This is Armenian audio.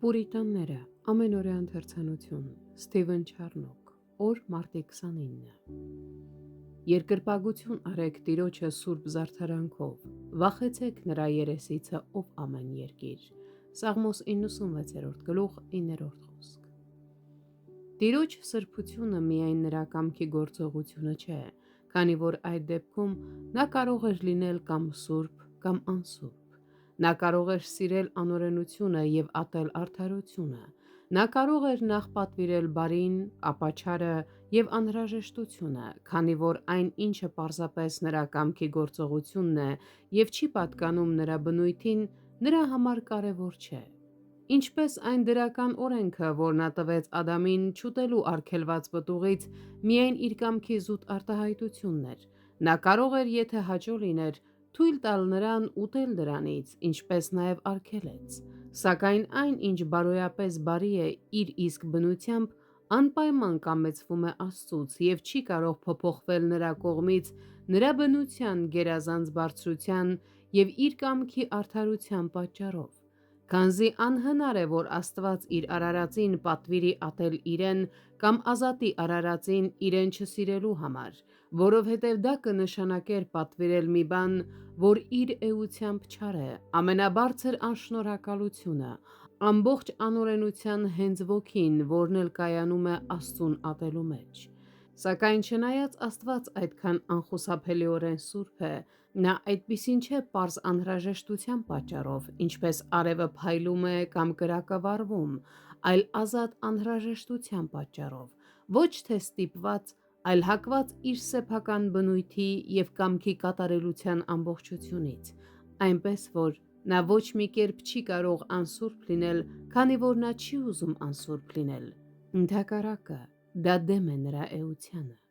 Պուրիտանները, ամենօրյա ընթերցանություն, Սթիվեն Չարնոկ, օր մարտի 29 Երկրպագություն արեք Տիրոջը սուրբ զարդարանքով, վախեցեք նրա երեսիցը, ով ամեն երկիր։ Սաղմոս 96-րդ գլուխ 9-րդ խոսք։ Տիրոջ սրբությունը միայն նրա կամքի գործողությունը չէ, քանի որ այդ դեպքում նա կարող էր լինել կամ սուրբ, կամ անսուրբ։ Նա կարող էր սիրել անօրենությունը և ատել արդարությունը։ Նա կարող էր նախ պատվիրել բարին, ապա չարը և անհրաժեշտությունը, քանի որ այն, ինչը պարզապես նրա կամքի գործողությունն է և չի պատկանում նրա բնույթին, նրա համար կարևոր չէ։ Ինչպես այն դրական օրենքը, որ նա տվեց Ադամին չուտելու արգելված պտուղից, միայն իր կամքի զուտ արտահայտությունն էր։ Նա կարող էր, եթե հաճո լիներ, թույլ տալ նրան ուտել դրանից, ինչպես նաև արգելեց։ Սակայն այն, ինչ բարոյապես բարի է իր իսկ բնությամբ, անպայման կամեցվում է Աստծուց և չի կարող փոփոխվել նրա կողմից նրա բնության գերազանց բարձրության և իր կամքի արդարության պատճառով։ Քանզի անհնար է, որ Աստված իր արարածին պատվիրի ատել իրեն կամ ազատի արարածին իրեն չսիրելու համար, որովհետև դա կնշանակեր պատվիրել մի բան, որ իր էությամբ չար է, ամենաբարձր անշնորհակալությունը, ամբողջ անօրենության հենց ոգին, որն էլ կայանում է Աստծուն ատելու մեջ։ Սակայն չնայած Աստված այդքան անխուսափելիորեն սուրբ է, նա այդպիսին չէ պարզ անհրաժեշտության պատճառով, ինչպես արևը փայլում է կամ կրակը վառվում, այլ ազատ անհրաժեշտության պատճառով, ոչ թե ստիպված, այլ հակված իր սեփական բնույթի և կամքի կատարելության ամբողջությունից, այնպես որ նա ոչ մի կերպ չի կարող անսուրբ լինել, քանի որ նա չի ուզում անսուրբ լինել։ Ընդհակառակը, դա դեմ է նրա էությանը։